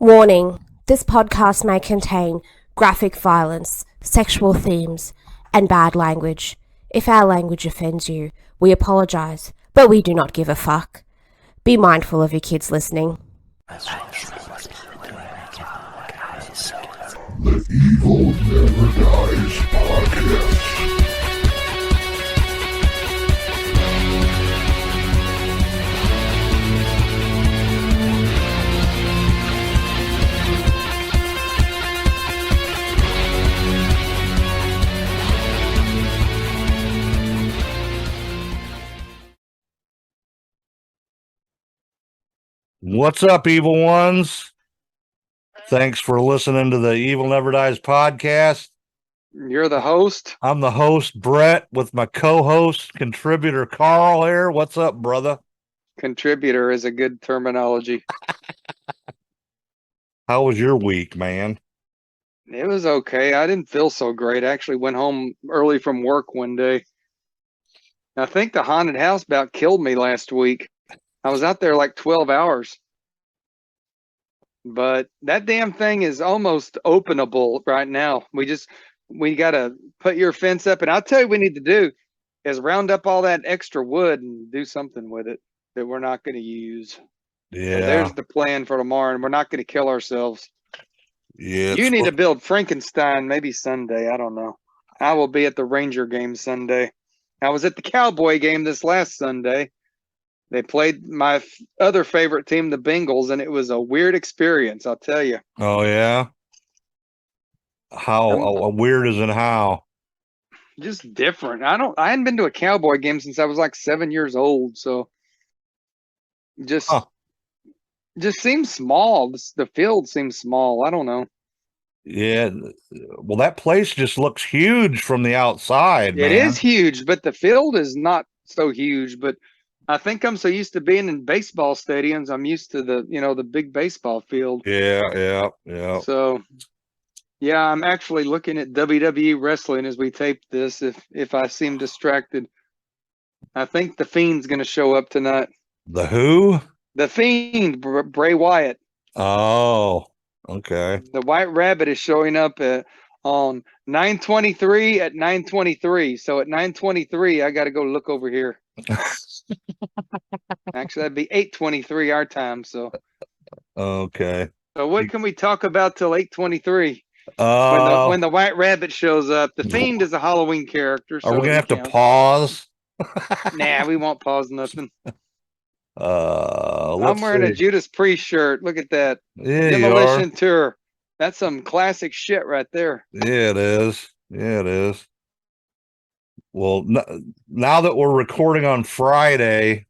Warning: this podcast may contain graphic violence, sexual themes, and bad language. If our language offends you, we apologize, but we do not give a fuck. Be mindful of your kids listening. The Evil Never Dies podcast. What's up, evil ones? Thanks for listening to the Evil Never Dies podcast. You're the host? I'm the host, Brett, with my co-host, contributor, Carl here. What's up, brother? Contributor is a good terminology. How was your week, man? It was okay. I didn't feel so great. I actually went home early from work one day. I think the haunted house about killed me last week. I was out there like 12 hours. But that damn thing is almost openable right now. We got to put your fence up. And I'll tell you what we need to do is round up all that extra wood and do something with it that we're not going to use. Yeah. So there's the plan for tomorrow. And we're not going to kill ourselves. Yeah. You need to build Frankenstein maybe Sunday. I don't know. I will be at the Ranger game Sunday. I was at the Cowboy game this last Sunday. They played my other favorite team, the Bengals, and it was a weird experience, I'll tell you. Oh, yeah? How weird is it how? Just different. I hadn't been to a Cowboy game since I was like 7 years old, so just seems small. The field seems small. I don't know. Yeah. Well, that place just looks huge from the outside, man. It is huge, but the field is not so huge. But I think I'm so used to being in baseball stadiums. I'm used to the big baseball field. Yeah. So, yeah, I'm actually looking at WWE wrestling as we tape this. If I seem distracted, I think the Fiend's going to show up tonight. The who? The Fiend, Bray Wyatt. Oh, okay. The White Rabbit is showing up on 9:23 at 9:23. So at 9:23, I got to go look over here. Actually, that'd be 8:23 our time. So Okay. So what can we talk about till 8:23? When the White Rabbit shows up. The Fiend is a Halloween character. So are we gonna have to pause? Nah, we won't pause nothing. I'm wearing a Judas Priest shirt. Look at that. Yeah, Demolition Tour. That's some classic shit right there. Yeah, it is. Yeah, it is. Well, now that we're recording on Friday,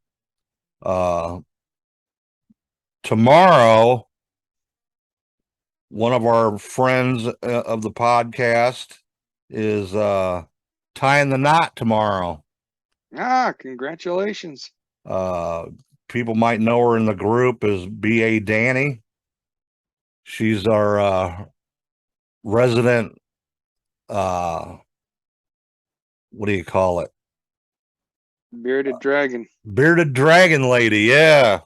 tomorrow, one of our friends of the podcast is tying the knot tomorrow. Congratulations. People might know her in the group as B.A. Danny. She's our resident what do you call it? Bearded dragon. Bearded dragon lady, yeah.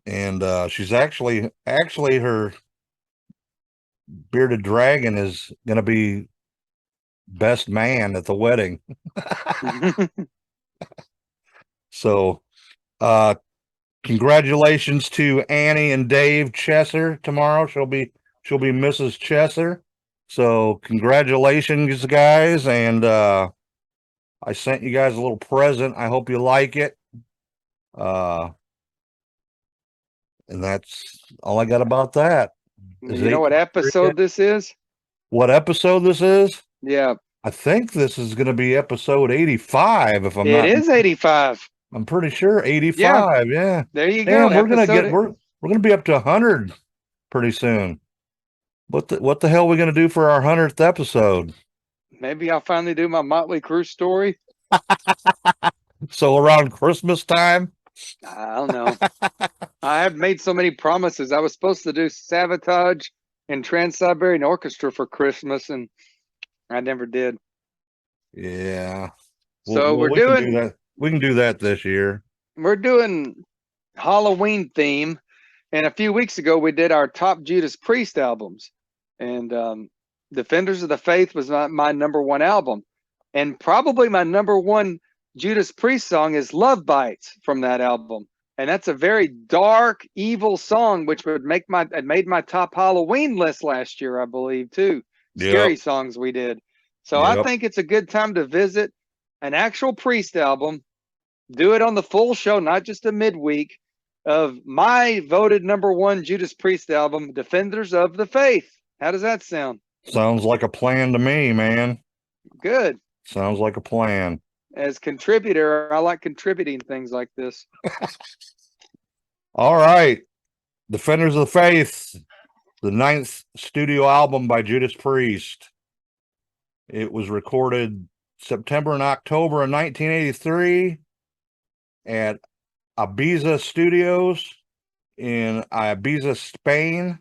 And she's actually her bearded dragon is gonna be best man at the wedding. So congratulations to Annie and Dave Chesser tomorrow. She'll be Mrs. Chesser. So congratulations, guys. And I sent you guys a little present. I hope you like it. And that's all I got about that. You know what episode this is? What episode this is? Yeah. I think this is going to be episode 85. If I'm not. It is 85. I'm pretty sure 85. Yeah. There you go. We're gonna be up to 100 pretty soon. What the hell are we gonna do for our 100th episode? Maybe I'll finally do my Motley Crue story. So around Christmas time? I don't know. I have made so many promises. I was supposed to do Sabotage and Trans-Siberian Orchestra for Christmas, and I never did. Yeah. So we can do that. We can do that this year. We're doing Halloween theme. And a few weeks ago, we did our top Judas Priest albums. And Defenders of the Faith was not my number one album. And probably my number one Judas Priest song is Love Bites from that album. And that's a very dark, evil song, which would made my top Halloween list last year, I believe, too. Scary Yep. songs we did. So I think it's a good time to visit an actual Priest album, do it on the full show, not just a midweek, of my voted number one Judas Priest album, Defenders of the Faith. How does that sound? Sounds like a plan to me, man. Good. Sounds like a plan. As contributor, I like contributing things like this. All right. Defenders of the Faith, the 9th studio album by Judas Priest. It was recorded September and October of 1983 at Ibiza Studios in Ibiza, Spain.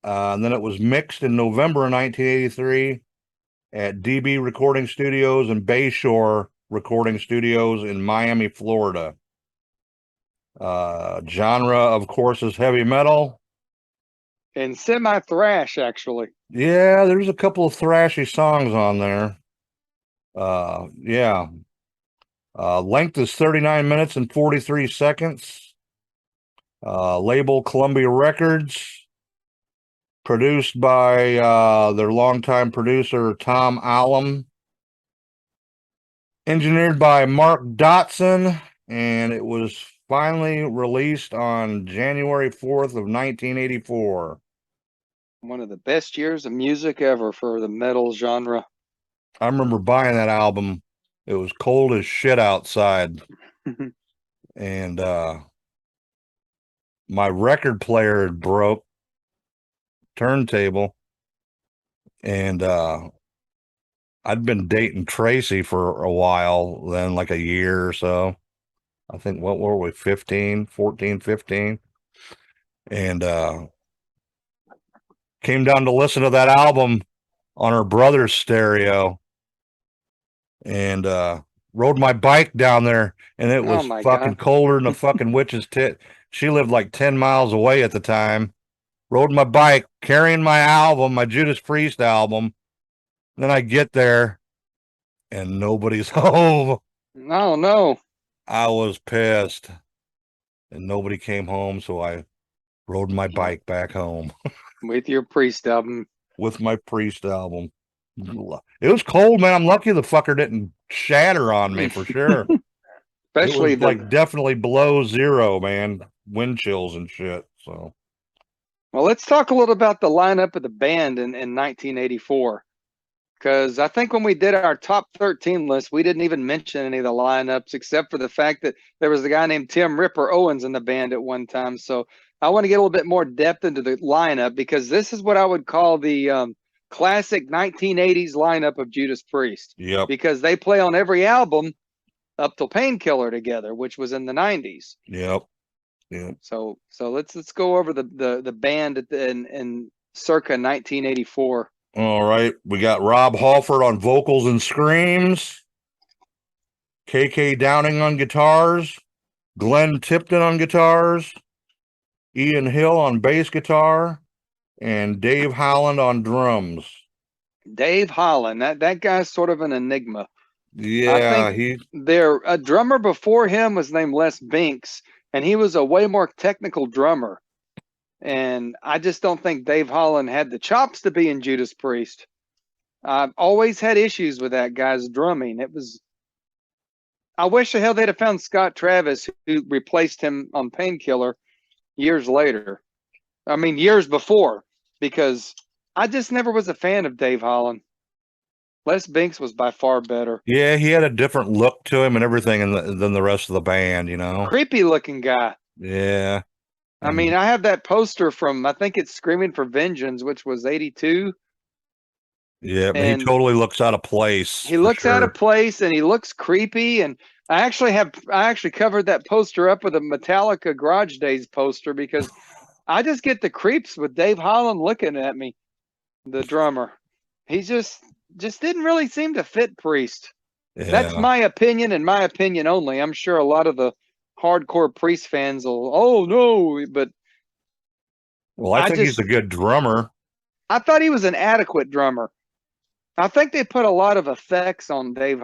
And then it was mixed in November of 1983 at DB Recording Studios and Bayshore Recording Studios in Miami, Florida. Genre, of course, is heavy metal. And semi-thrash, actually. Yeah, there's a couple of thrashy songs on there. Yeah. Length is 39 minutes and 43 seconds. Label Columbia Records. Produced by their longtime producer, Tom Allum. Engineered by Mark Dotson. And it was finally released on January 4th of 1984. One of the best years of music ever for the metal genre. I remember buying that album. It was cold as shit outside. And my record player had broke, turntable. And I'd been dating Tracy for a while, then like a year or so. I think, what were we, 15? And came down to listen to that album on her brother's stereo. And rode my bike down there, and it was fucking colder than a fucking witch's tit. She lived like 10 miles away at the time. Rode my bike, carrying my album, my Judas Priest album. Then I get there, and nobody's home. Oh, no. I was pissed. And nobody came home, so I rode my bike back home. With your Priest album. With my Priest album. It was cold, man. I'm lucky the fucker didn't shatter on me for sure. Especially it was like definitely below zero, man. Wind chills and shit. So, well, let's talk a little about the lineup of the band in 1984. Because I think when we did our top 13 list, we didn't even mention any of the lineups except for the fact that there was a guy named Tim Ripper Owens in the band at one time. So I want to get a little bit more depth into the lineup, because this is what I would call the classic 1980s lineup of Judas Priest. Yep. Because they play on every album up till Painkiller together, which was in the 90s. Yep. Yeah. So let's go over the band in circa 1984. All right. We got Rob Halford on vocals and screams, KK Downing on guitars, Glenn Tipton on guitars, Ian Hill on bass guitar, and Dave Holland on drums. Dave Holland, that guy's sort of an enigma. Yeah, a drummer before him was named Les Binks, and he was a way more technical drummer. And I just don't think Dave Holland had the chops to be in Judas Priest. I've always had issues with that guy's drumming. I wish the hell they'd have found Scott Travis, who replaced him on Painkiller years later. I mean, years before, because I just never was a fan of Dave Holland. Les Binks was by far better. Yeah, he had a different look to him and everything than the rest of the band, you know? Creepy looking guy. Yeah. I mean, I have that poster from, I think it's Screaming for Vengeance, which was 82. Yeah, he totally looks out of place. He looks out of place, and he looks creepy. And I actually covered that poster up with a Metallica Garage Days poster, because I just get the creeps with Dave Holland looking at me, the drummer. He just didn't really seem to fit Priest. Yeah. That's my opinion, and my opinion only. I'm sure a lot of the hardcore Priest fans will, oh no, but Well, I think he's just a good drummer. I thought he was an adequate drummer. I think they put a lot of effects on Dave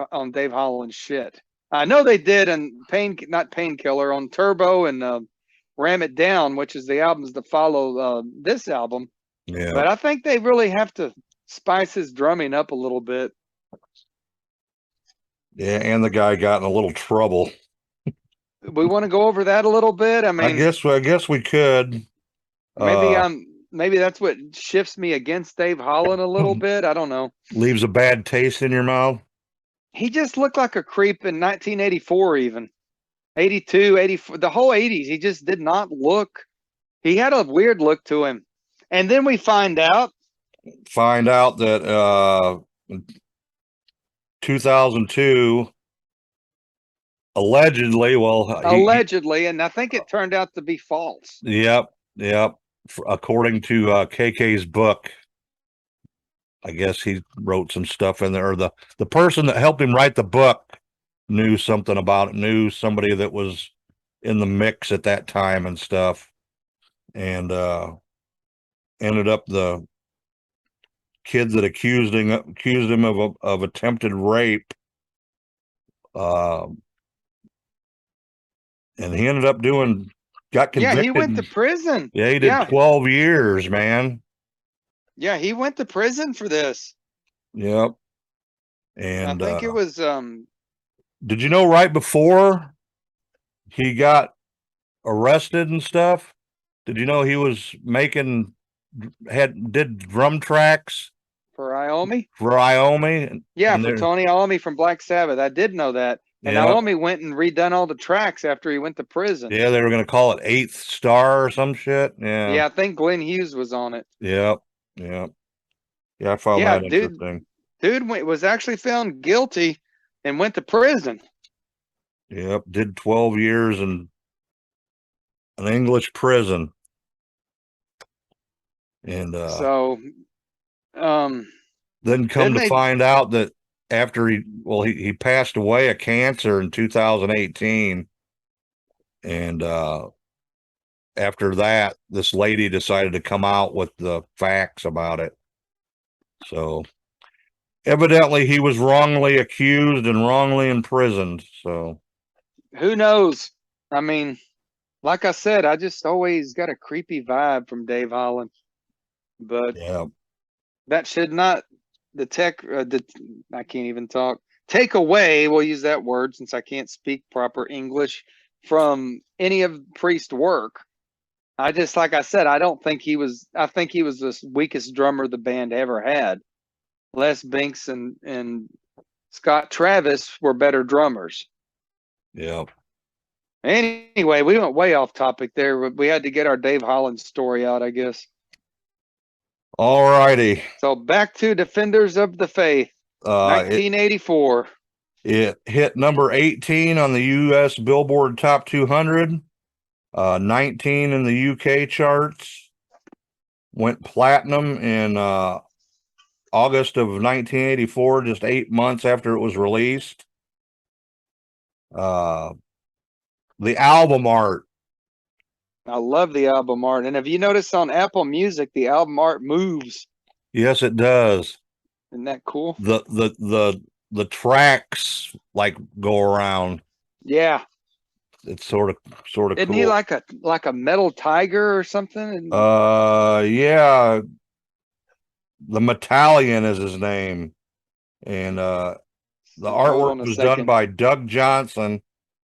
Holland's shit. I know they did in not Painkiller, on Turbo and Ram It Down, which is the albums that follow this album. Yeah. But I think they really have to spice his drumming up a little bit. Yeah, and the guy got in a little trouble. We want to go over that a little bit. I mean, I guess we could. Maybe that's what shifts me against Dave Holland a little bit. I don't know. Leaves a bad taste in your mouth. He just looked like a creep in 1984, even 82, 84, the whole 80s. He just did not look. He had a weird look to him. And then we find out that 2002, allegedly, and I think it turned out to be false. Yep. According to KK's book, I guess he wrote some stuff in there. Or the person that helped him write the book knew something about it, knew somebody that was in the mix at that time and stuff, and ended up the kid that accused him of attempted rape, and he ended up got convicted. Yeah, he went to prison. Yeah, he did 12 years, man. Yeah, he went to prison for this. Yep. And I think it was did you know right before he got arrested and stuff, did you know he was did drum tracks for Iommi? Yeah, for Tony Iommi from Black Sabbath. I did know that. And Iommi went and redone all the tracks after he went to prison. Yeah, they were going to call it Eighth Star or some shit. Yeah, I think Glenn Hughes was on it. Yep. Yeah, I found that interesting. Dude was actually found guilty and went to prison. Yep, did 12 years in an English prison. And then come to find out that after he passed away of cancer in 2018, and after that, this lady decided to come out with the facts about it. So evidently he was wrongly accused and wrongly imprisoned. So who knows? I mean, like I said, I just always got a creepy vibe from Dave Holland, but that should not I can't even talk. Take away, we'll use that word since I can't speak proper English, from any of Priest's work. I just, like I said, I think he was the weakest drummer the band ever had. Les Binks and Scott Travis were better drummers. Yeah. Anyway, we went way off topic there. We had to get our Dave Holland story out, I guess. All righty. So back to Defenders of the Faith, 1984. It hit number 18 on the U.S. Billboard Top 200, 19 in the UK charts, went platinum in August of 1984, just 8 months after it was released. The album art. I love the album art. And have you noticed on Apple Music, the album art moves? Yes, it does. Isn't that cool? The tracks like go around. Yeah. It's sort of Isn't cool. he like a metal tiger or something? Yeah. The Metallion is his name. And the artwork was done by Doug Johnson,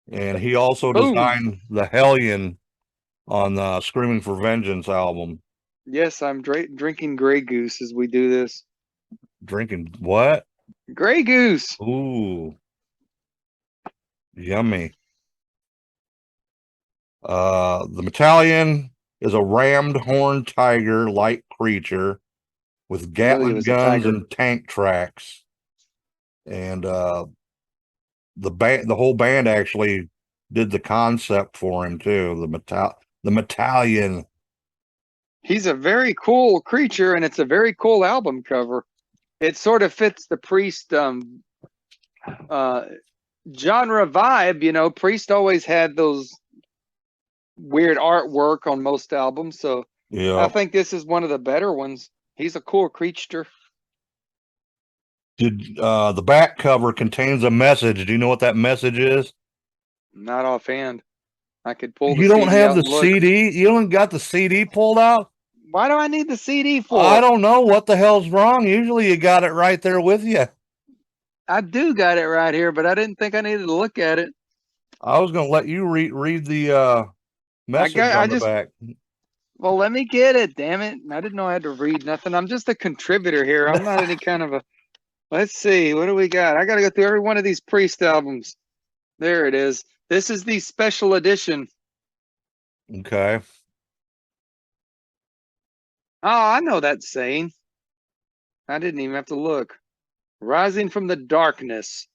and he also designed the Hellion on the Screaming for Vengeance album. Yes, I'm drinking Grey Goose as we do this. Drinking what? Grey Goose. Ooh. Yummy. The Metallion is a rammed horn tiger-like creature with Gatling guns and tank tracks. And the whole band actually did the concept for him too. The Metallion. He's a very cool creature, and it's a very cool album cover. It sort of fits the Priest genre vibe, you know, Priest always had those weird artwork on most albums, so Yeah. I think this is one of the better ones. He's a cool creature. The back cover contains a message. Do you know what that message is? Not offhand. I could pull the You don't CD have out the and look. CD? You don't got the CD pulled out? Why do I need the CD for? I don't know what the hell's wrong. Usually you got it right there with you. I do got it right here, but I didn't think I needed to look at it. I was going to let you read the message on the back. Well, let me get it, damn it. I didn't know I had to read nothing. I'm just a contributor here. I'm not any kind of a... Let's see. What do we got? I got to go through every one of these Priest albums. There it is. This is the special edition. Okay. Oh, I know that saying. I didn't even have to look. Rising from the darkness,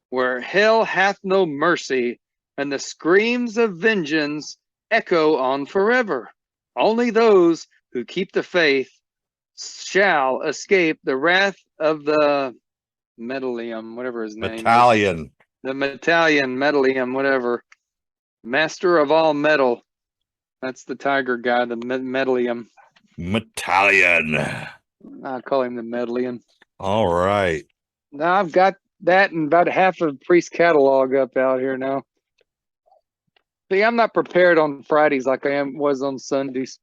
where hell hath no mercy, and the screams of vengeance echo on forever. Only those who keep the faith shall escape the wrath of the Metalium, whatever his name Battalion. is. The Metalion, Metalium, whatever. Master of all metal. That's the tiger guy, the Metalium. Metalion. I'll call him the Metalion. All right. Now I've got that and about half of Priest catalog up out here now. See, I'm not prepared on Fridays like I was on Sundays.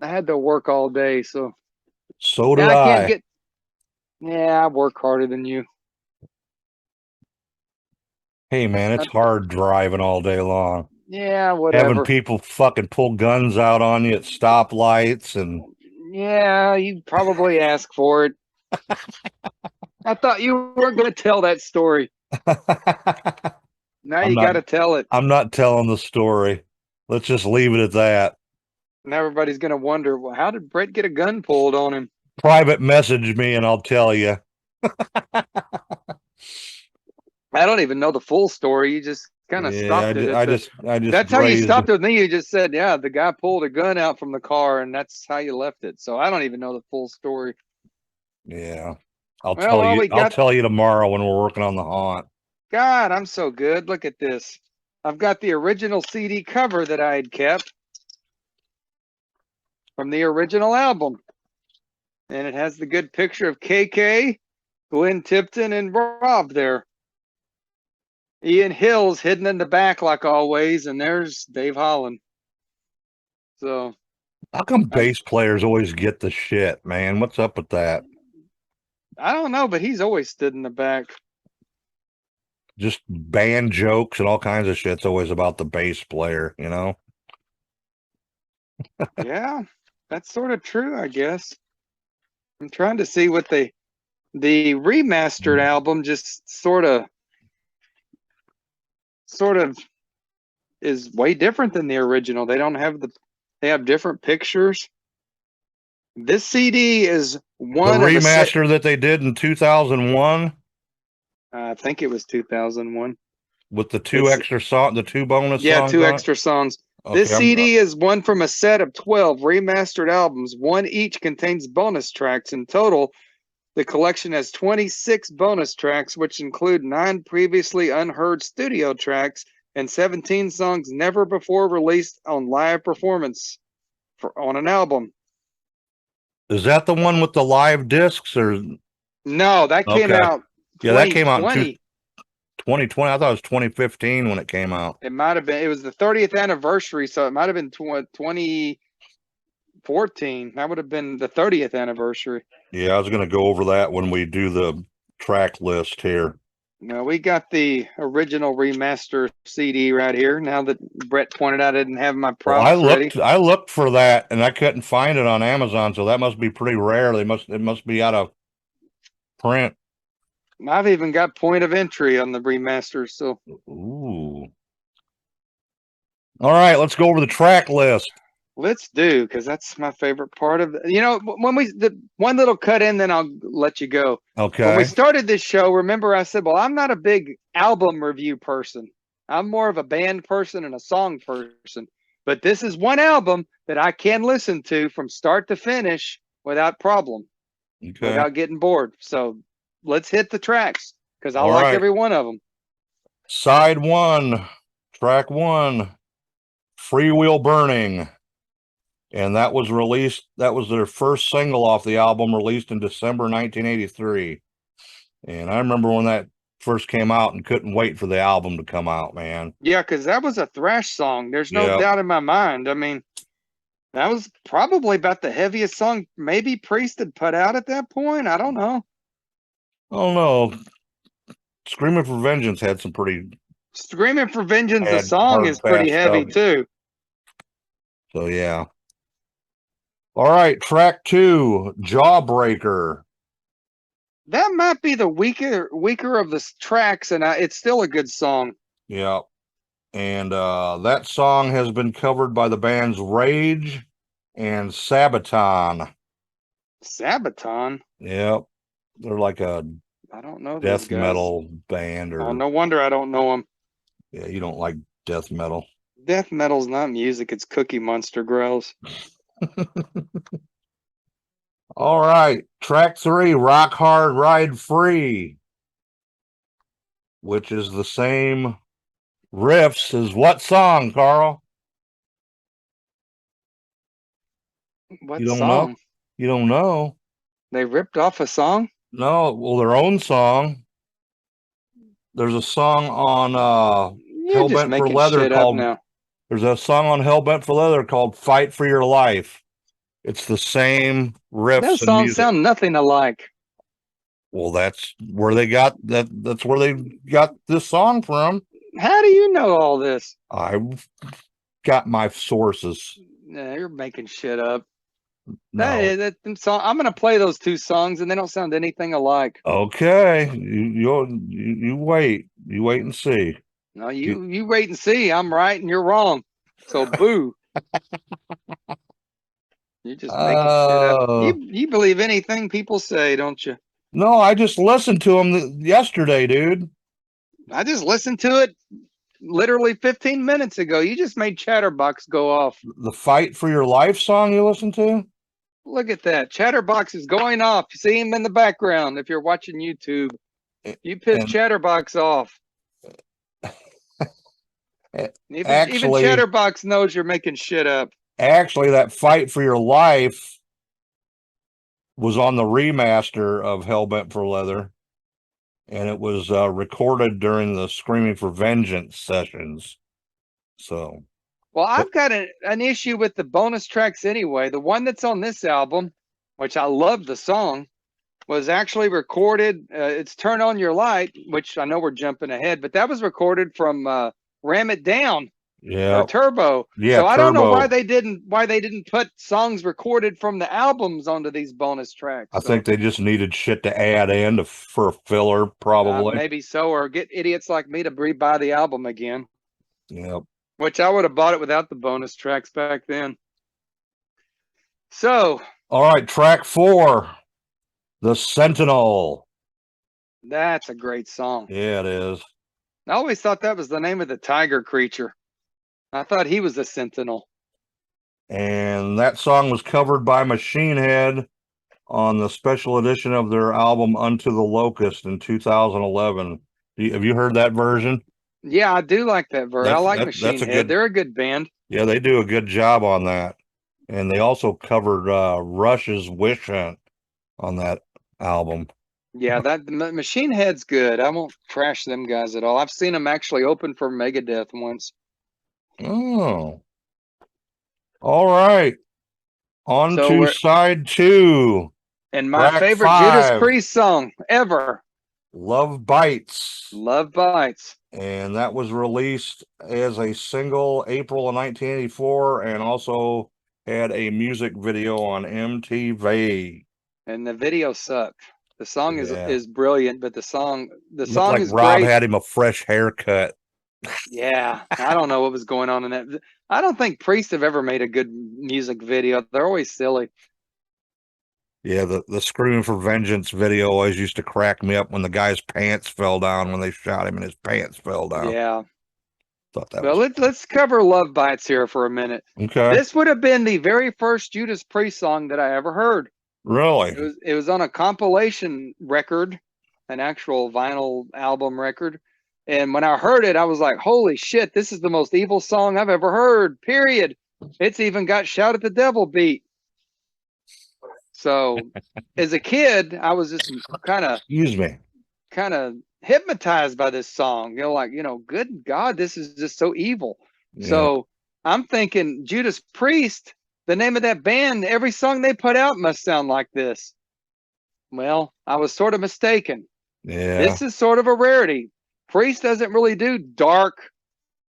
I had to work all day, so So did I I. can't get. Yeah, I work harder than you. Hey, man, it's hard driving all day long. Yeah, whatever. Having people fucking pull guns out on you at stoplights and... Yeah, you probably ask for it. I thought you weren't going to tell that story. Now you got to tell it. I'm not telling the story. Let's just leave it at that. And everybody's going to wonder, well, how did Brett get a gun pulled on him? Private message me and I'll tell you. I don't even know the full story. You just kind of stopped it. I just that's how you stopped it with me. You just said, yeah, the guy pulled a gun out from the car and that's how you left it. So I don't even know the full story. Yeah. I'll tell you tomorrow when we're working on the haunt. God, I'm so good. Look at this. I've got the original CD cover that I had kept from the original album. And it has the good picture of KK, Glenn Tipton, and Rob there. Ian Hill's hidden in the back like always, and there's Dave Holland. So, how come bass players always get the shit, man? What's up with that? I don't know, but he's always stood in the back. Just band jokes and all kinds of shit's always about the bass player, you know? Yeah, that's sort of true, I guess. I'm trying to see what the remastered album just sort of is way different than the original. They don't have they have different pictures. This CD is one the remaster that they did in 2001. I think it was 2001 with the two extra songs, the two bonus songs. Yeah, two extra songs. Okay, this CD is one from a set of 12 remastered albums. One each contains bonus tracks. In total, the collection has 26 bonus tracks, which include 9 previously unheard studio tracks and 17 songs never before released on live performance on an album. Is that the one with the live discs, or no? That came out. Yeah, that came out in 2020. I thought it was 2015 when it came out. It might have been. It was the 30th anniversary, so it might have been 2014. That would have been the 30th anniversary. Yeah, I was going to go over that when we do the track list here. No, we got the original remaster CD right here. Now that Brett pointed out I didn't have my props ready. I looked for that and I couldn't find it on Amazon, so that must be pretty rare. It must be out of print. I've even got point of entry on the remaster. So, ooh. All right, let's go over the track list. Let's do, because that's my favorite part of it. You know, when the one little cut in, then I'll let you go. Okay. When we started this show, remember I said, well, I'm not a big album review person. I'm more of a band person and a song person. But this is one album that I can listen to from start to finish without problem, without getting bored. So let's hit the tracks. because I All like right. every one of them. Side 1, track 1, Freewheel Burning. And that was their first single off the album, released in December 1983. And I remember when that first came out and couldn't wait for the album to come out, man. Yeah, because that was a thrash song. There's no Yep. doubt in my mind. I mean, that was probably about the heaviest song maybe Priest had put out at that point. I don't know. Oh no. Screaming for Vengeance had some pretty Screaming for Vengeance, the bad, song hard, is pretty fast heavy stuff. too. So yeah. All right, track 2, Jawbreaker. That might be the weaker of the tracks, and it's still a good song. Yeah. And that song has been covered by the bands Rage and Sabaton. Sabaton? Yep. They're like a I don't know those death guys. metal band. Oh, no wonder I don't know them. Yeah, you don't like death metal. Death metal's not music, it's Cookie Monster growls. All right, track 3, Rock Hard Ride Free, which is the same riffs as what song, Carl? What You don't song? know? You don't know? They ripped off a song? No, well, their own song. There's a song on You're just Hellbent for making Leather shit up called now. There's a song on Hellbent for Leather called Fight for Your Life. It's the same riffs Those and songs music. sound nothing alike. Well, that's where they got that's where they got this song from. How do you know all this? I've got my sources. Nah, you're making shit up. No. That song. I'm gonna play those two songs, and they don't sound anything alike. Okay. You wait. You wait and see. No, you wait and see. I'm right and you're wrong. So boo. You're just making shit up. You believe anything people say, don't you? No, I just listened to them yesterday, dude. I just listened to it literally 15 minutes ago. You just made Chatterbox go off. The Fight for Your Life song you listened to? Look at that. Chatterbox is going off. You see him in the background if you're watching YouTube. You pissed Chatterbox off. Even Chatterbox knows you're making shit up. Actually, that Fight for Your Life was on the remaster of Hellbent for Leather, and it was recorded during the Screaming for Vengeance sessions. So, well, I've got an issue with the bonus tracks anyway. The one that's on this album, which I love the song, was actually recorded. It's Turn On Your Light, which I know we're jumping ahead, but that was recorded from Ram It Down. yeah, or Turbo. yeah. So I don't know Turbo. why they didn't put songs recorded from the albums onto these bonus tracks. I think they just needed shit to add in for a filler, probably. Maybe so, or get idiots like me to rebuy the album again. Yep. Which I would have bought it without the bonus tracks back then. So, all right, track 4, The Sentinel. That's a great song. Yeah, it is. I always thought that was the name of the tiger creature. I thought he was a sentinel. And that song was covered by Machine Head on the special edition of their album Unto the Locust in 2011. Have you heard that version? Yeah, I do like that version. I like Machine Head. They're a good band. Yeah, they do a good job on that. And they also covered Rush's Wish Hunt on that album. Yeah, that Machine Head's good. I won't trash them guys at all. I've seen them actually open for Megadeth once. Oh. All right. On to side 2. And my favorite Judas Priest song ever. Love Bites. Love Bites. And that was released as a single April of 1984 and also had a music video on MTV. And the video sucked. The song is brilliant, but the song like is Rob great. Had him a fresh haircut. Yeah, I don't know what was going on in that. I don't think Priest have ever made a good music video. They're always silly. Yeah, the Screaming for Vengeance video always used to crack me up when the guy's pants fell down when they shot him and his pants fell down. Yeah. Thought that well, let's cover Love Bites here for a minute. Okay. This would have been the very first Judas Priest song that I ever heard. Really? It was on a compilation record an actual vinyl album record. And when I heard it, I was like, holy shit, this is the most evil song I've ever heard, period. It's even got Shout at the Devil beat. So as a kid, I was just kind of hypnotized by this song. Good God, this is just so evil. Yeah. So I'm thinking Judas Priest, the name of that band, every song they put out must sound like this. Well, I was sort of mistaken. Yeah. This is sort of a rarity. Priest doesn't really do dark,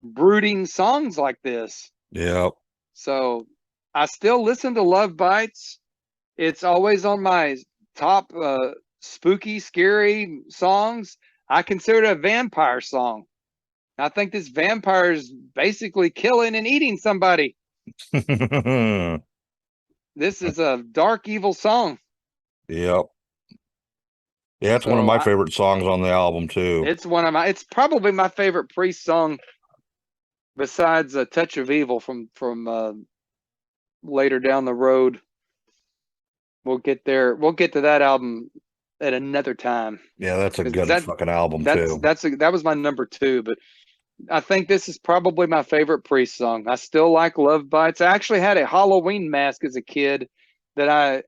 brooding songs like this. Yep. So I still listen to Love Bites. It's always on my top spooky, scary songs. I consider it a vampire song. I think this vampire is basically killing and eating somebody. This is a dark, evil song. Yep. Yeah, it's one of my favorite songs on the album too. It's probably my favorite Priest song besides A Touch of Evil from later down the road. We'll get there. We'll get to that album at another time. Yeah, that's a good fucking album too. That was my number 2, but I think this is probably my favorite Priest song. I still like Love Bites. I actually had a Halloween mask as a kid that I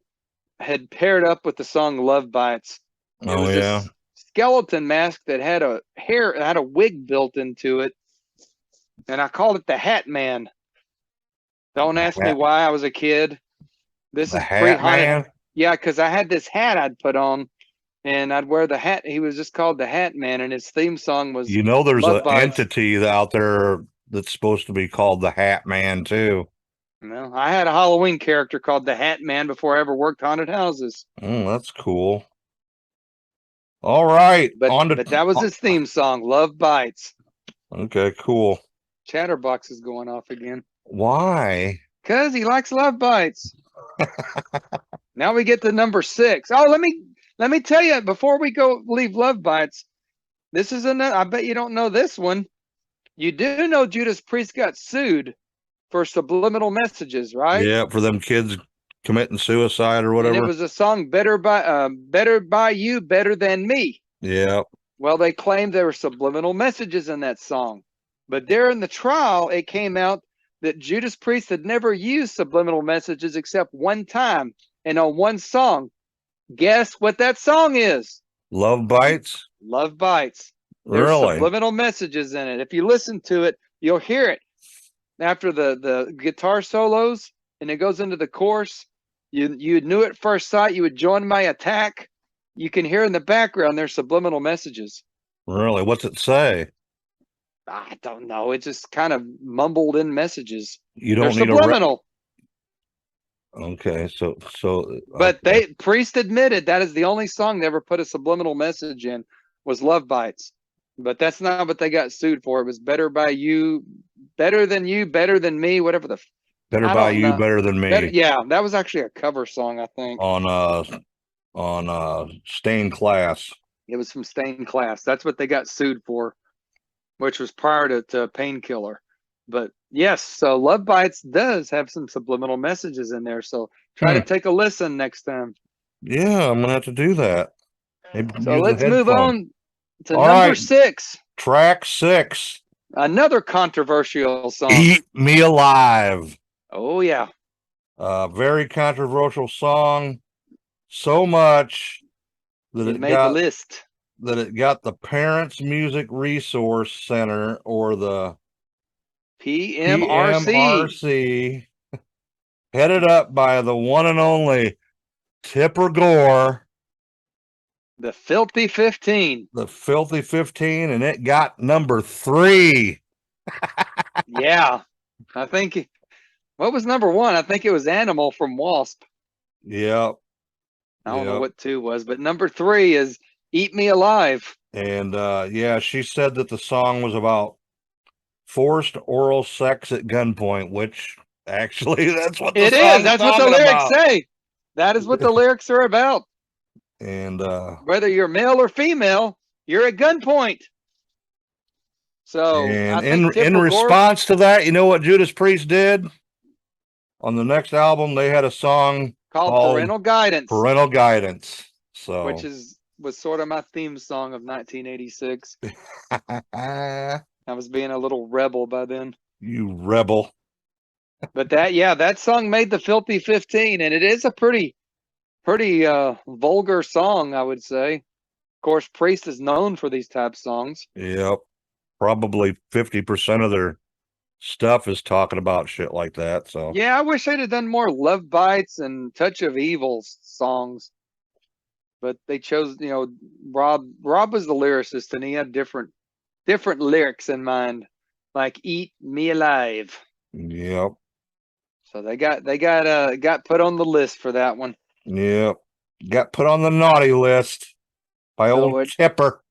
had paired up with the song Love Bites. It was this skeleton mask that had a wig built into it, and I called it the Hat Man. Don't ask me why. I was a kid. This is pre-haunted. Yeah, because I had this hat I'd put on, and I'd wear the hat. He was just called the Hat Man, and his theme song was. There's an entity out there that's supposed to be called the Hat Man too. Well, I had a Halloween character called the Hat Man before I ever worked haunted houses. That's cool. All right. But that was his theme song, Love Bites. Okay, cool. Chatterbox is going off again. Why? Because he likes Love Bites. Now we get to number 6. Oh, let me tell you, before we leave Love Bites, this is another, I bet you don't know this one. You do know Judas Priest got sued for subliminal messages, right? Yeah, for them kids committing suicide or whatever. And it was a song better by you, better than me. Yeah. Well, they claimed there were subliminal messages in that song, but during the trial, it came out that Judas Priest had never used subliminal messages except one time and on one song. Guess what that song is? Love Bites. Love Bites. There's subliminal messages in it. If you listen to it, you'll hear it after the guitar solos, and it goes into the chorus. You knew at first sight you would join my attack. You can hear in the background there's subliminal messages. Really? What's it say? I don't know. It's just kind of mumbled in messages. They're subliminal. Okay, so. But Priest admitted that is the only song they ever put a subliminal message in was Love Bites. But that's not what they got sued for. It was better by you, better than me, whatever the. Better by you, better than me. Yeah, that was actually a cover song, I think. On Stained Class. It was from Stained Class. That's what they got sued for, which was prior to Painkiller. But yes, so Love Bites does have some subliminal messages in there. So try to take a listen next time. Yeah, I'm gonna have to do that. So let's move on to number 6. Track 6. Another controversial song. Eat Me Alive. Oh, yeah. Very controversial song. So much that it made the list. That it got the Parents Music Resource Center, or the PMRC, headed up by the one and only Tipper Gore. The Filthy 15. The Filthy 15, and it got number 3. Yeah. I think, what was number 1? I think it was Animal from Wasp. Yep. I don't know what 2 was, but number 3 is Eat Me Alive. And she said that the song was about forced oral sex at gunpoint, which actually that's what the song is. That's what the lyrics say. That is what the lyrics are about. And whether you're male or female, you're at gunpoint. So, and in response to that, you know what Judas Priest did? On the next album, they had a song called Parental Guidance. Parental Guidance. So, which is was sort of my theme song of 1986. I was being a little rebel by then. You rebel. But that song made the Filthy 15, and it is a pretty vulgar song, I would say. Of course, Priest is known for these type songs. Yep. Probably 50% of their stuff is talking about shit like that. So Yeah, I wish they'd have done more Love Bites and Touch of Evil songs. But they chose, Rob was the lyricist, and he had different lyrics in mind, like "Eat Me Alive." yep. So they got put on the list for that one. Yep. Got put on the naughty list by So old Tipper.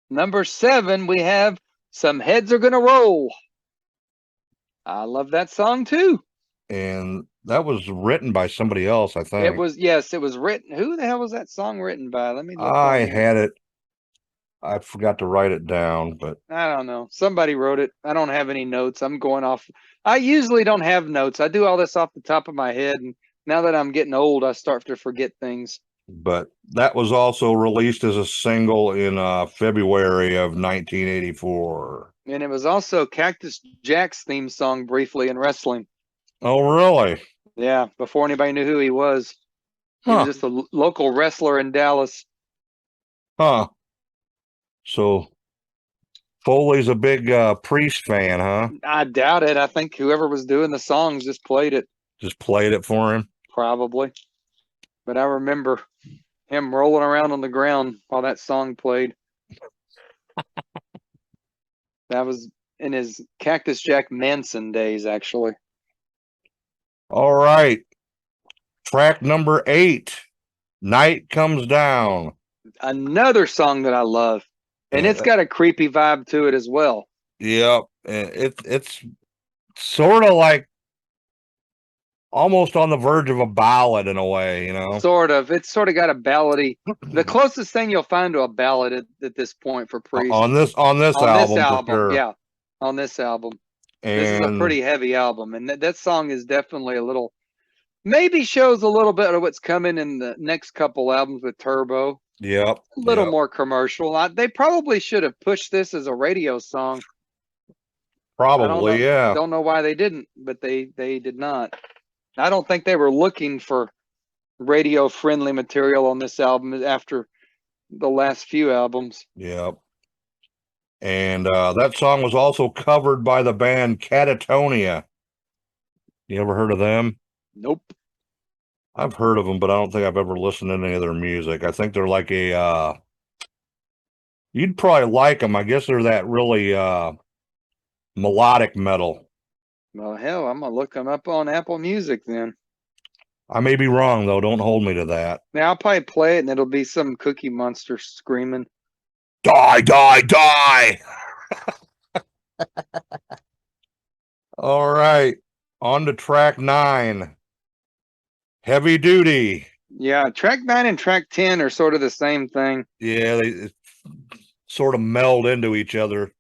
Number 7, we have "Some Heads Are Gonna Roll." I love that song too. And that was written by somebody else, I think. It was written. Who the hell was that song written by? Let me look. I had it. I forgot to write it down, but I don't know. Somebody wrote it. I don't have any notes. I'm going off. I usually don't have notes. I do all this off the top of my head, and now that I'm getting old, I start to forget things. but that was also released as a single in February of 1984. And it was also Cactus Jack's theme song briefly in wrestling. Oh, really? Yeah, before anybody knew who he was. He was just a local wrestler in Dallas. Huh. So Foley's a big Priest fan, huh? I doubt it. I think whoever was doing the songs just played it. Just played it for him? Probably. But I remember him rolling around on the ground while that song played. That was in his Cactus Jack Manson days, actually. All right. Track number 8, Night Comes Down. Another song that I love. And it's got a creepy vibe to it as well. Yep. It's sort of like almost on the verge of a ballad in a way, Sort of. It's sort of got a ballady. The closest thing you'll find to a ballad at this point for Priest. On this album, for sure. Yeah. On this album. And this is a pretty heavy album. And that song is definitely maybe shows a little bit of what's coming in the next couple albums with Turbo. Yep. A little more commercial. They probably should have pushed this as a radio song. Probably, yeah. I don't know why they didn't, but they did not. I don't think they were looking for radio-friendly material on this album after the last few albums. Yep. And that song was also covered by the band Catatonia. You ever heard of them? Nope. I've heard of them, but I don't think I've ever listened to any of their music. I think they're like you'd probably like them. I guess they're that really melodic metal. Well, hell, I'm going to look them up on Apple Music then. I may be wrong, though. Don't hold me to that. Now, I'll probably play it, and it'll be some Cookie Monster screaming. Die, die, die! All right. On to track 9. Heavy Duty. Yeah, track 9 and track 10 are sort of the same thing. Yeah, they sort of meld into each other.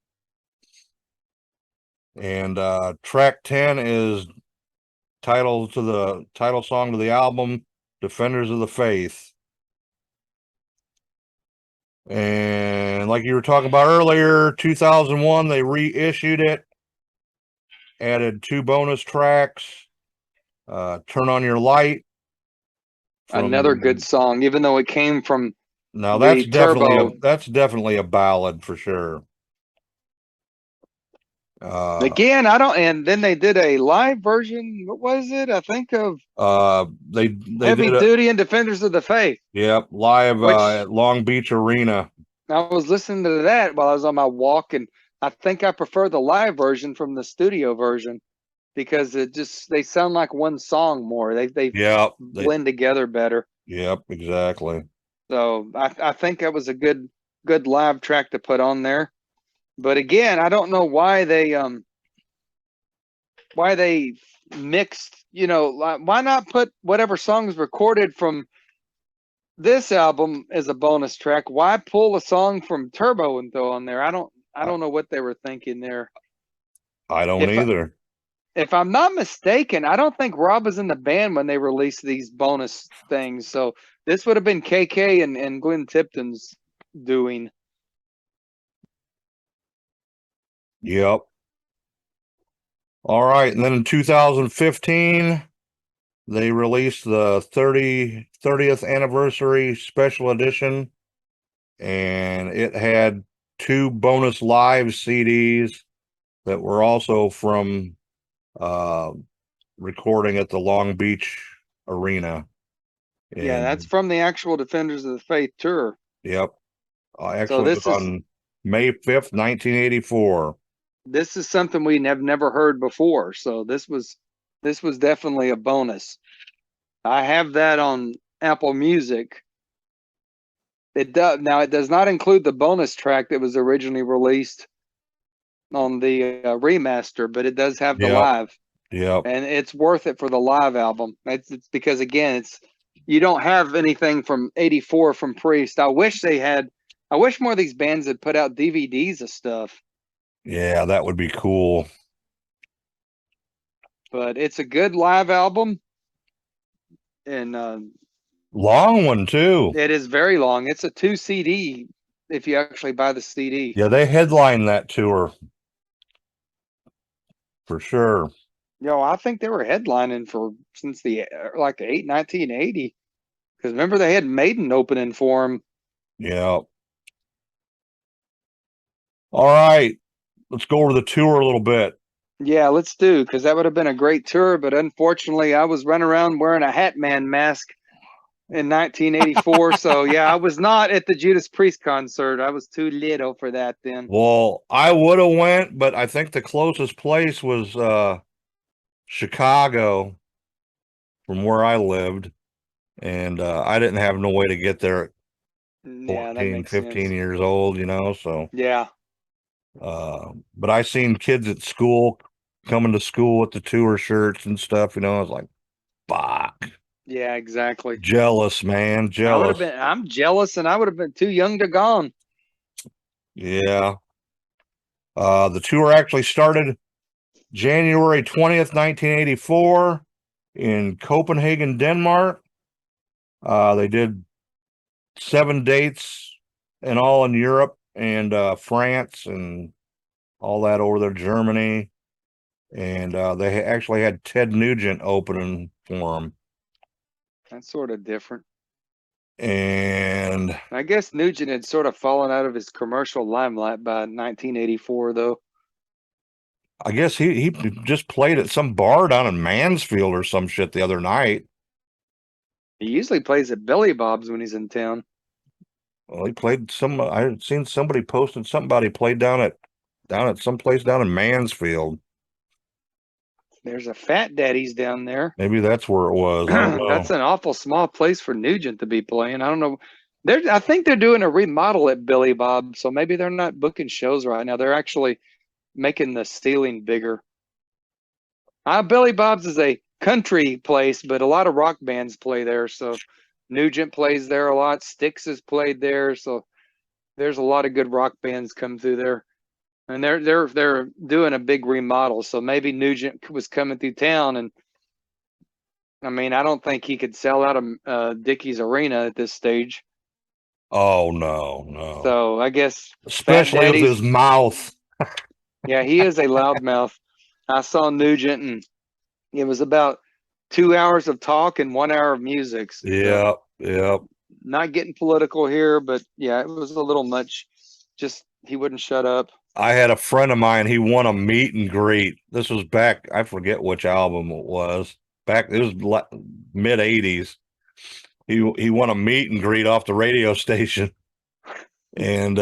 And track 10 is title song to the album, Defenders of the Faith. And like you were talking about earlier, 2001, they reissued it, added 2 bonus tracks, Turn On Your Light. Another good song, even though it came from that's definitely a ballad for sure. Again, and then they did a live version. What was it? I think of they Heavy Duty and Defenders of the Faith. Yep, live at Long Beach Arena. I was listening to that while I was on my walk, and I think I prefer the live version from the studio version because they sound like one song more. They blend together better. Yep, exactly. So I think that was a good live track to put on there. But again, I don't know why they mixed, why not put whatever songs recorded from this album as a bonus track? Why pull a song from Turbo and throw on there? I don't know what they were thinking there. I don't either. If I'm not mistaken, I don't think Rob was in the band when they released these bonus things. So this would have been KK and Glenn Tipton's doing. Yep. All right. And then in 2015, they released the 30th anniversary special edition, and it had 2 bonus live CDs that were also from recording at the Long Beach Arena. Yeah, And that's from the actual Defenders of the Faith tour. yep. So Actually, it was on May 5th, 1984. This is something we have never heard before. So this was definitely a bonus. I have that on Apple Music. It does not include the bonus track that was originally released on the remaster, but it does have the Yep. live, Yep. and it's worth it for the live album. It's because again, you don't have anything from '84 from Priest. I wish more of these bands had put out DVDs of stuff. Yeah, that would be cool. But it's a good live album, and Long one too. it is very long. It's a 2 CD if you actually buy the CD. Yeah, they headlined that tour for sure. I think they were headlining since the 1980. Because remember they had Maiden opening for them. Yeah. All right, let's go over the tour a little bit. Yeah, let's do, because that would have been a great tour. But unfortunately, I was running around wearing a Hat Man mask in 1984. So yeah, I was not at the Judas Priest concert. I was too little for that then. Well, I would have went, but I think the closest place was Chicago from where I lived, and I didn't have no way to get there at Yeah, that 14, makes 15 sense. years old, so Yeah. But I seen kids at school coming to school with the tour shirts and stuff, I was like, fuck. Yeah, exactly. Jealous, man. Jealous. I'm jealous, and I would have been too young to gone. Yeah. The tour actually started January 20th, 1984 in Copenhagen, Denmark. They did 7 dates and all in Europe and France and all that over there, Germany. And they actually had Ted Nugent opening for them. That's sort of different. And I guess Nugent had sort of fallen out of his commercial limelight by 1984, though. I guess he just played at some bar down in Mansfield or some shit the other night. He usually plays at Billy Bob's when he's in town. Well, he played I had seen somebody posted something about he played down at some place down in Mansfield. There's a Fat Daddy's down there. Maybe that's where it was. I don't know. That's an awful small place for Nugent to be playing. I don't know. I think they're doing a remodel at Billy Bob, so maybe they're not booking shows right now. They're actually making the ceiling bigger. Billy Bob's is a country place, but a lot of rock bands play there. So Nugent plays there a lot. Styx has played there. So there's a lot of good rock bands come through there. And they're doing a big remodel. So maybe Nugent was coming through town, and I mean, I don't think he could sell out of Dickies Arena at this stage. Oh no. So I guess especially with his mouth. Yeah, he is a loudmouth. I saw Nugent, and it was about 2 hours of talk and 1 hour of music. So Yep. Not getting political here, but yeah, it was a little much. Just he wouldn't shut up. I had a friend of mine, he won a meet and greet. This was back, I forget which album it was. It was mid 80s. He won a meet and greet off the radio station. And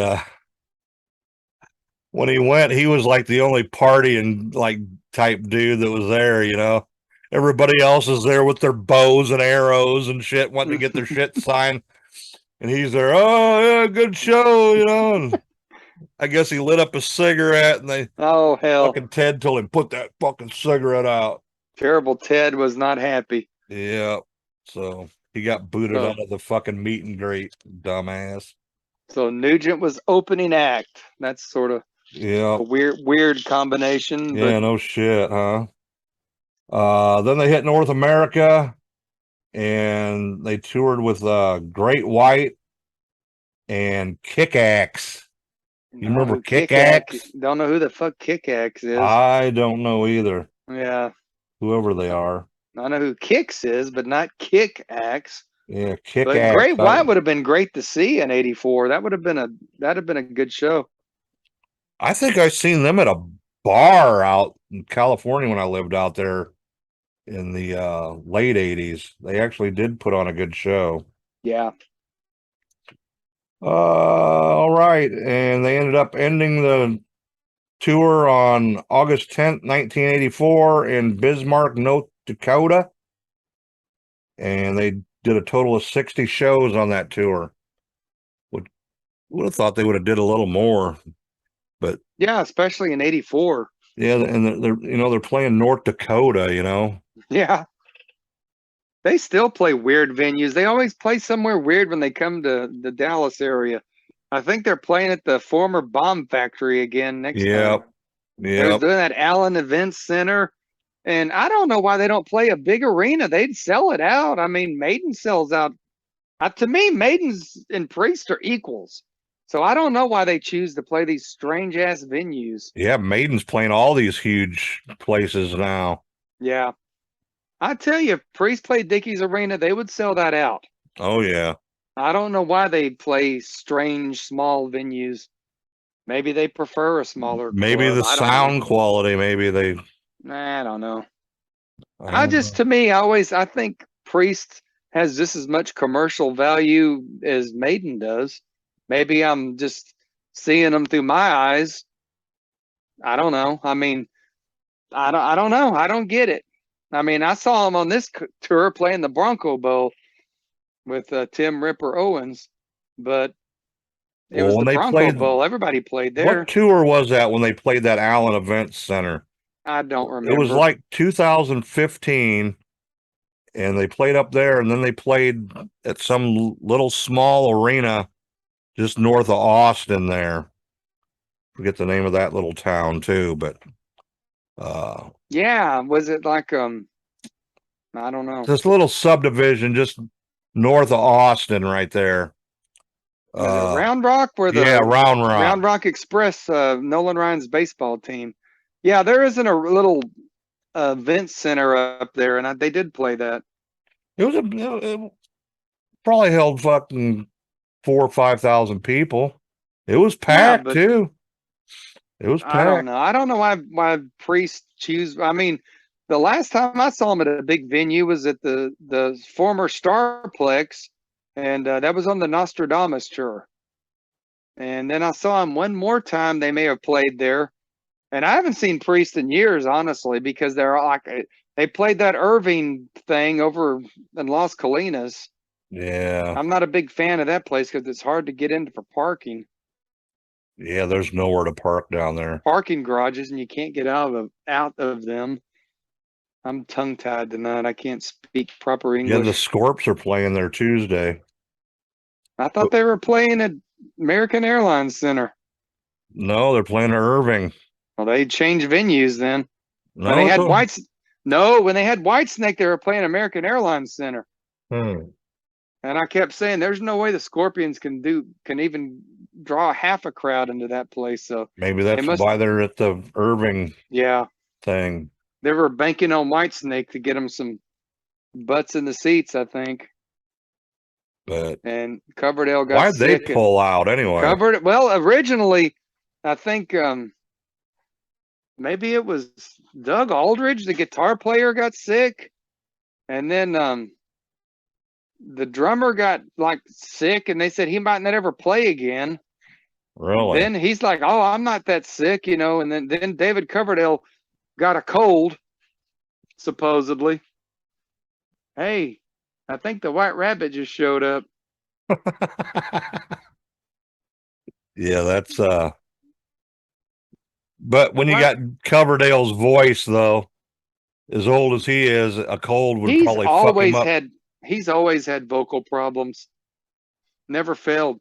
when he went, he was like the only partying like type dude that was there, Everybody else is there with their bows and arrows and shit, wanting to get their shit signed. And he's there, oh yeah, good show, And I guess he lit up a cigarette, and oh hell, fucking Ted told him, put that fucking cigarette out. Terrible Ted was not happy. Yeah, so he got booted out of the fucking meet and greet, dumbass. So Nugent was opening act. That's sort of a weird combination. Yeah, no shit, huh? Then they hit North America, and they toured with Great White and Kickaxe. You Don't know remember who Kick-Axe- Kickaxe? Don't know who the fuck Kick-Axe is. I don't know either. Yeah. Whoever they are. I know who Kix is, but not Kick-Axe. Yeah, But Kickaxe. Great White would have been great to see in '84. That'd have been a good show. I think I seen them at a bar out in California when I lived out there in the late '80s. They actually did put on a good show. Yeah. All right, and they ended up ending the tour on August 10th, 1984 in Bismarck, North Dakota. And they did a total of 60 shows on that tour. Would have thought they would have did a little more, but Yeah, especially in '84. yeah, and they're playing North Dakota. Yeah. They still play weird venues. They always play somewhere weird when they come to the Dallas area. I think they're playing at the former bomb factory again next time. They're Yep. doing that Allen Events Center. And I don't know why they don't play a big arena. They'd sell it out. I mean, Maiden sells out. To me, Maidens and Priest are equals. So I don't know why they choose to play these strange ass venues. Yeah, Maiden's playing all these huge places now. Yeah. I tell you, if Priest played Dickies Arena, they would sell that out. Oh yeah. I don't know why they play strange small venues. Maybe they prefer a smaller Maybe club. the I don't know. sound quality, maybe they I don't know. I don't know. To me, I think Priest has just as much commercial value as Maiden does. Maybe I'm just seeing them through my eyes. I don't know. I mean, I don't know. I don't get it. I mean, I saw him on this tour playing the Bronco Bowl with Tim Ripper Owens, but it was when the they Bronco played- Bowl. Everybody played there. What tour was that when they played that Allen Events Center? I don't remember. It was like 2015, and they played up there, and then they played at some little small arena just north of Austin there. Forget the name of that little town too, but yeah, was it like I don't know. this little subdivision just north of Austin right there. Was it Round Rock where the Round Rock. Round Rock Express, Nolan Ryan's baseball team. Yeah, there isn't a little event center up there, and they did play that. It probably held fucking 4,000 or 5,000 people. It was packed too. It was packed. I don't know. I don't know why Priest choose. I mean, the last time I saw him at a big venue was at the former Starplex, and that was on the Nostradamus tour. And then I saw him one more time. They may have played there, and I haven't seen Priest in years, honestly, because they played that Irving thing over in Las Colinas. Yeah. I'm not a big fan of that place because it's hard to get into for parking. Yeah, there's nowhere to park down there. Parking garages, and you can't get out of them. I'm tongue tied tonight. I can't speak proper English. Yeah, the Scorps are playing there Tuesday. I thought they were playing at American Airlines Center. No, they're playing at Irving. Well, they changed venues then. No, When they had when they had Whitesnake, they were playing American Airlines Center. And I kept saying, "There's no way the Scorpions can even draw half a crowd into that place." So maybe that's why they're at the Irving thing. They were banking on Whitesnake to get them some butts in the seats, I think. And Coverdale got why'd they sick. pull out anyway? Originally, I think maybe it was Doug Aldridge, the guitar player, got sick, and then the drummer got sick, and they said he might not ever play again. Really? Then he's like, "Oh, I'm not that sick," and then David Coverdale got a cold, supposedly. Hey, I think the White Rabbit just showed up. Yeah, that's but when you got Coverdale's voice, though, as old as he is, a cold would probably fuck him up. He's always had vocal problems. Never failed.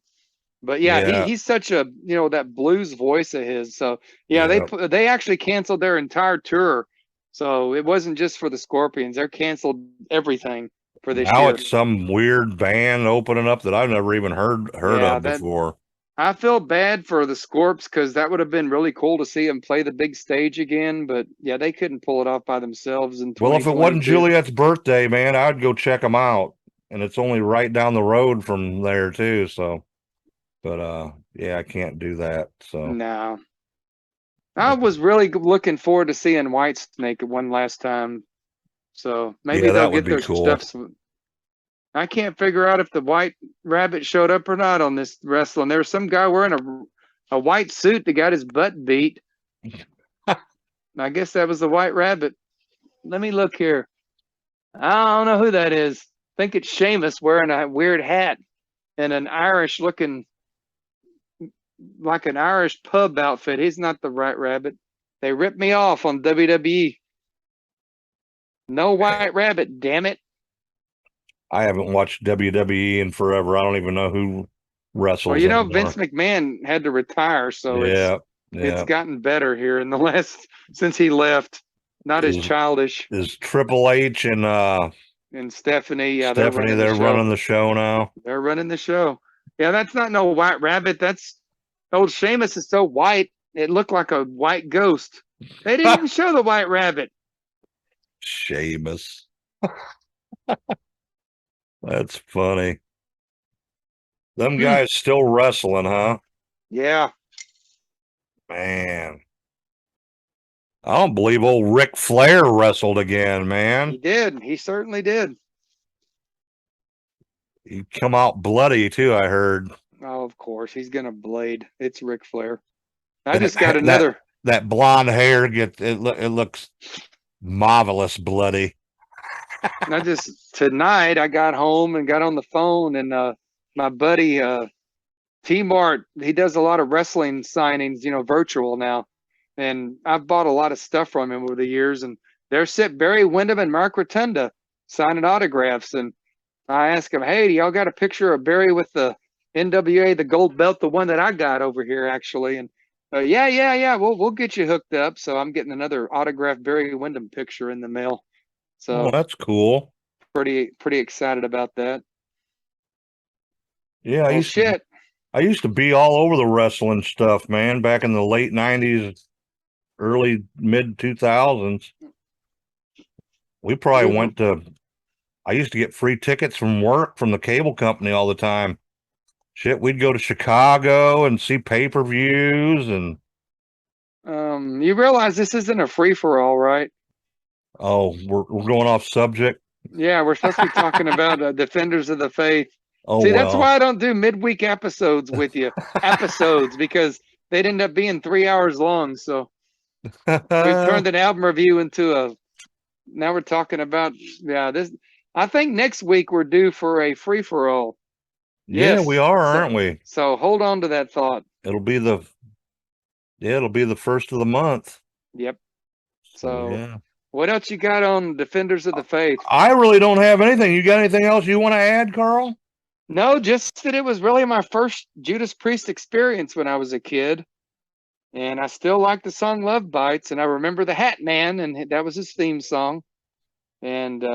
But he's such a that blues voice of his. So they actually canceled their entire tour. So it wasn't just for the Scorpions. They canceled everything. for this Now year. it's some weird band opening up that I've never even heard Yeah, of before. I feel bad for the Scorps because that would have been really cool to see them play the big stage again. But yeah, they couldn't pull it off by themselves in Well, if it wasn't 2022. Juliet's birthday, man, I'd go check them out. And it's only right down the road from there too. So, but yeah, I can't do that. So No. I was really looking forward to seeing Whitesnake one last time. So maybe yeah, they'll that would get be their cool. stuff. I can't figure out if the White Rabbit showed up or not on this wrestling. There was some guy wearing a white suit that got his butt beat. I guess that was the White Rabbit. Let me look here. I don't know who that is. I think it's Sheamus wearing a weird hat and an Irish looking, like an Irish pub outfit. He's not the White Rabbit. They ripped me off on WWE. No White Rabbit, damn it. I haven't watched WWE in forever. I don't even know who wrestles Well, you know, anymore. Vince McMahon had to retire, so Yeah, it's gotten better here in the last since he left. Not as childish. Is Triple H and Stephanie, yeah, Stephanie, they're running the show now. They're running the show. Yeah, that's not no White Rabbit. That's old Sheamus is so white, it looked like a white ghost. They didn't even show the White Rabbit. Sheamus. That's funny. Them guys still wrestling, huh? Yeah. Man. I don't believe old Ric Flair wrestled again, man. He did. He certainly did. He come out bloody too, I heard. Oh, of course. He's gonna blade. It's Ric Flair. I just got another that blonde hair it looks marvelous bloody. Tonight I got home and got on the phone and my buddy T-Mart, he does a lot of wrestling signings, virtual now. And I've bought a lot of stuff from him over the years. And there sit Barry Windham and Mark Rotunda signing autographs. And I asked him, hey, do y'all got a picture of Barry with the NWA, the gold belt, the one that I got over here, actually? And yeah. We'll get you hooked up. So I'm getting another autographed Barry Windham picture in the mail. So that's cool. Pretty excited about that. Yeah, I used to be all over the wrestling stuff, man, back in the late 90s, early mid 2000s. We probably went to I used to get free tickets from work from the cable company all the time. Shit, we'd go to Chicago and see pay-per-views and you realize this isn't a free-for-all, right? Oh, we're going off subject. Yeah, we're supposed to be talking about Defenders of the Faith. Oh, see, that's why I don't do midweek episodes with you. Because they'd end up being 3 hours long. So we turned an album review into now we're talking about this. I think next week we're due for a free for all. Yeah, we are, aren't we? So hold on to that thought. It'll be the first of the month. Yep. So what else you got on Defenders of the Faith? I really don't have anything. You got anything else you want to add, Carl? No, just that it was really my first Judas Priest experience when I was a kid. And I still like the song Love Bites. And I remember the Hat Man, and that was his theme song. And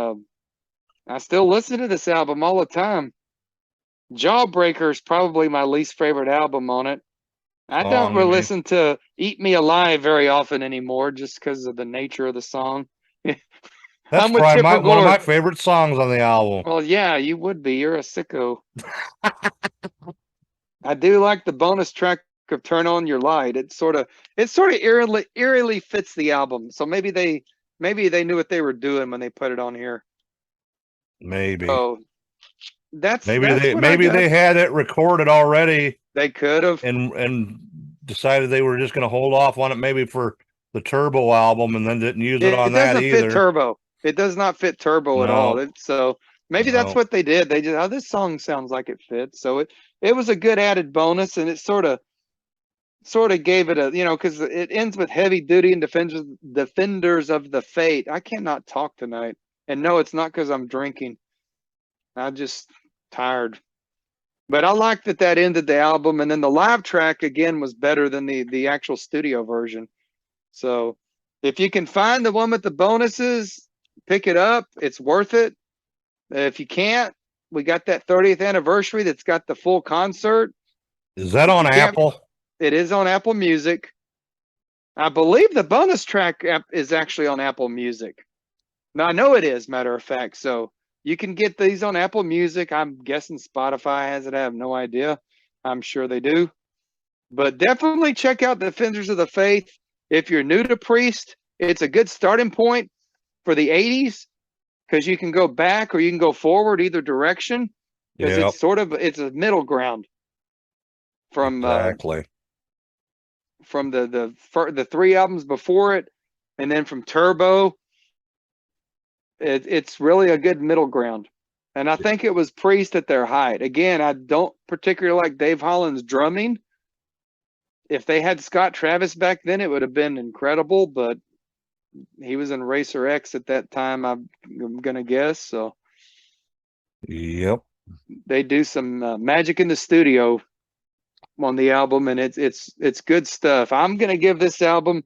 I still listen to this album all the time. Jawbreaker is probably my least favorite album on it. I don't really listen to Eat Me Alive very often anymore just because of the nature of the song. That's probably one of my favorite songs on the album. Well, yeah, you would be. You're a sicko. I do like the bonus track of Turn On Your Light. It sort of eerily fits the album. So maybe they knew what they were doing when they put it on here. Maybe. So maybe they had it recorded already. They could have and decided they were just going to hold off on it maybe for the Turbo album and then didn't use it on that either. It doesn't fit Turbo. It does not fit Turbo at all. So maybe that's what they did. They just, this song sounds like it fits. So it was a good added bonus, and it sort of gave it a, because it ends with Heavy Duty and Defenders of the Faith. I cannot talk tonight. And no, it's not because I'm drinking. I'm just tired. But I like that ended the album, and then the live track again was better than the actual studio version. So if you can find the one with the bonuses, pick it up. It's worth it. If you can't, we got that 30th anniversary that's got the full concert. Is that on Apple? It is on Apple Music. I believe the bonus track is actually on Apple Music. Now, I know it is, matter of fact. So you can get these on Apple Music. I'm guessing Spotify has it. I have no idea. I'm sure they do. But definitely check out Defenders of the Faith. If you're new to Priest, it's a good starting point for the 80s because you can go back or you can go forward either direction because it's a middle ground from exactly. From the 3 albums before it, and then from Turbo. It's really a good middle ground. And I think it was Priest at their height. Again, I don't particularly like Dave Holland's drumming. If they had Scott Travis back then, it would have been incredible, but he was in Racer X at that time, I'm going to guess. So yep, they do some magic in the studio on the album, and it's good stuff. I'm going to give this album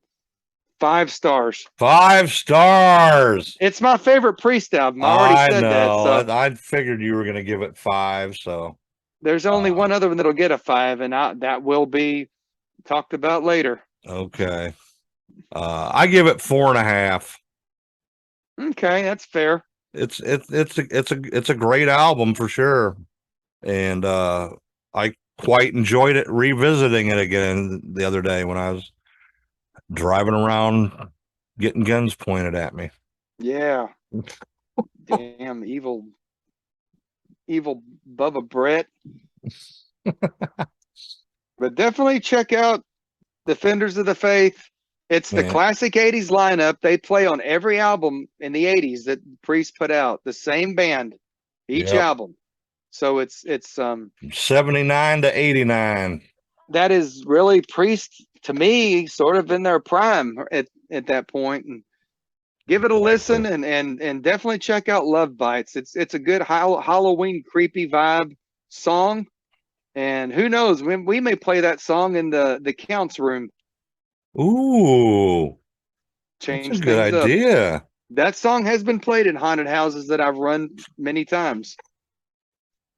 5 stars. 5 stars. It's my favorite Priest album. I already said that. So I figured you were going to give it 5. So there's only one other one that'll get a 5, and that will be talked about later. Okay. I give it 4.5. Okay, that's fair. It's a great album for sure, and I quite enjoyed it revisiting it again the other day when I was driving around getting guns pointed at me. Yeah. Damn evil Bubba Brett. But definitely check out Defenders of the Faith. It's the classic 80s lineup. They play on every album in the 80s that Priest put out. The same band, each album. So it's 79 to 89. That is really Priest to me, sort of in their prime at that point. And give it a listen, and definitely check out Love Bites. It's a good Halloween creepy vibe song. And who knows, we may play that song in the counts room. Ooh, Change that's a good things idea. up. That song has been played in haunted houses that I've run many times.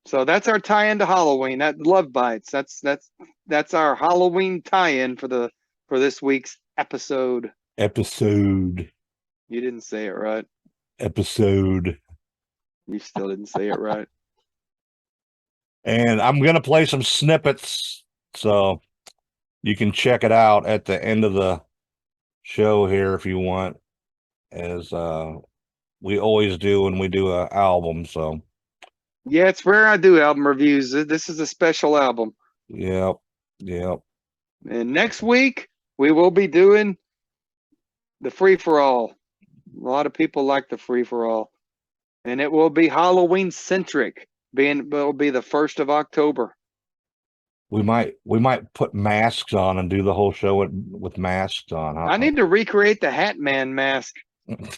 So that's our tie-in to Halloween. That Love Bites. That's our Halloween tie-in for this week's episode. Episode. You didn't say it right. Episode. You still didn't say it right. And I'm going to play some snippets so you can check it out at the end of the show here if you want, as we always do when we do an album. So yeah, it's rare I do album reviews. This is a special album. Yep. And next week we will be doing the free-for-all. A lot of people like the free-for-all, and it will be Halloween centric. It'll be the 1st of October. We might put masks on and do the whole show with masks on. I need to recreate the Hat Man mask. I'm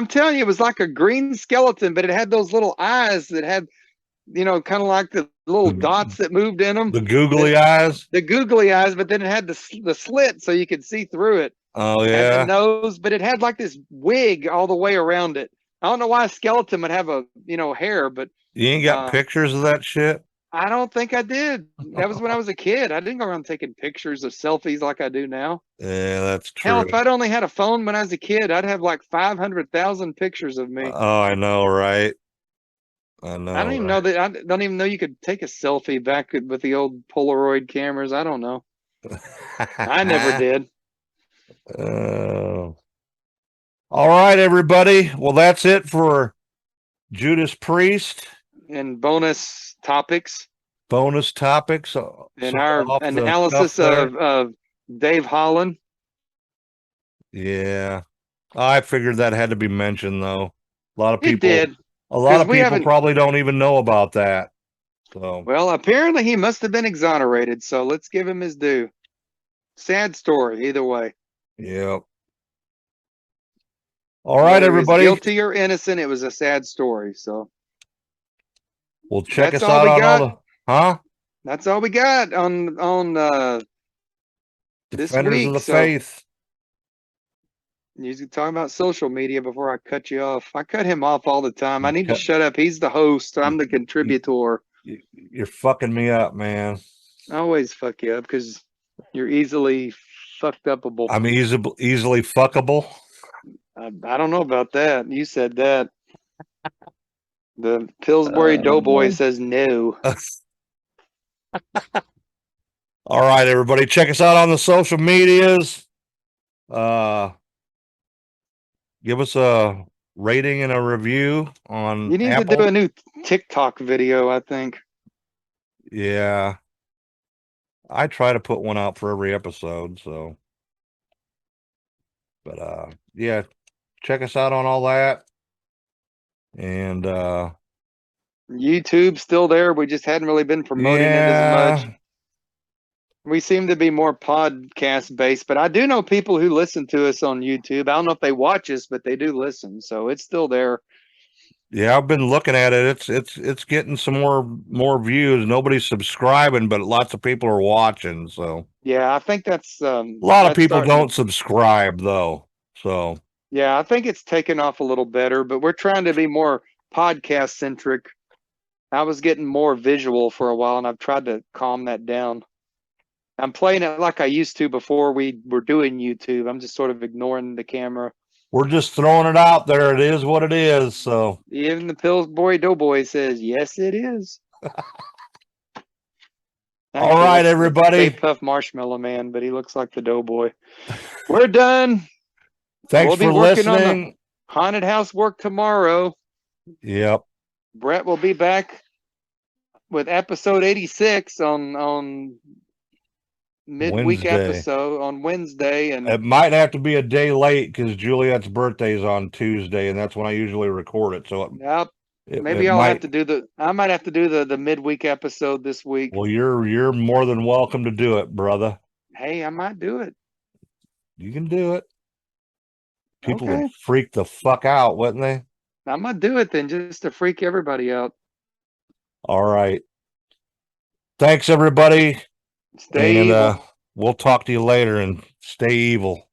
telling you, it was like a green skeleton, but it had those little eyes that had, kind of like the little dots that moved in them. The googly eyes. The googly eyes, but then it had the slit so you could see through it. Oh It yeah. had the nose, but it had like this wig all the way around it. I don't know why a skeleton would have a hair, but You ain't got pictures of that shit? I don't think I did. That was when I was a kid. I didn't go around taking pictures of selfies like I do now. Yeah, that's true. Hell, if I'd only had a phone when I was a kid, I'd have like 500,000 pictures of me. Oh, I know, right? I know. I don't even know that. I don't even know you could take a selfie back with the old Polaroid cameras. I don't know. I never did. All right, everybody. Well, that's it for Judas Priest. And bonus topics. And our analysis of Dave Holland. Yeah. I figured that had to be mentioned, though. A lot of people did. A lot of people probably don't even know about that. So well, apparently he must have been exonerated, so let's give him his due. Sad story, either way. Yep. All right, Whether everybody. Guilty or innocent, it was a sad story. So we'll check us out on all the That's all we got on this Defenders week. of the Faith. You talking about social media before I cut you off. I cut him off all the time. I need to Cut- shut up. He's the host. I'm the contributor. You're fucking me up, man. I always fuck you up because you're easily fucked upable. I'm easily fuckable. I don't know about that. You said that. The Pillsbury Doughboy says no. All right, everybody, check us out on the social medias. Give us a rating and a review on You need Apple. to do a new TikTok video, I think. Yeah. I try to put one out for every episode, so. But yeah, check us out on all that. And YouTube's still there. We just hadn't really been promoting it as much. We seem to be more podcast based, but I do know people who listen to us on YouTube. I don't know if they watch us, but they do listen, so it's still there. Yeah, I've been looking at it. It's getting some more views. Nobody's subscribing, but lots of people are watching. So yeah, I think that's a lot of people don't subscribe though. So yeah, I think it's taken off a little better, but we're trying to be more podcast centric. I was getting more visual for a while, and I've tried to calm that down. I'm playing it like I used to before we were doing YouTube. I'm just sort of ignoring the camera. We're just throwing it out there. It is what it is. So even the Pillsbury Doughboy says, yes, it is. All right, everybody. Stay Puft Marshmallow Man, but he looks like the Doughboy. We're done. Thanks for listening. On the haunted house work tomorrow. Yep. Brett will be back with episode 86 on midweek episode on Wednesday, and it might have to be a day late because Juliet's birthday is on Tuesday, and that's when I usually record it. So maybe I might have to do the midweek episode this week. Well, you're more than welcome to do it, brother. Hey, I might do it. You can do it. People would freak the fuck out, wouldn't they? I'm gonna do it then, just to freak everybody out. All right. Thanks, everybody. Stay evil. We'll talk to you later, and stay evil.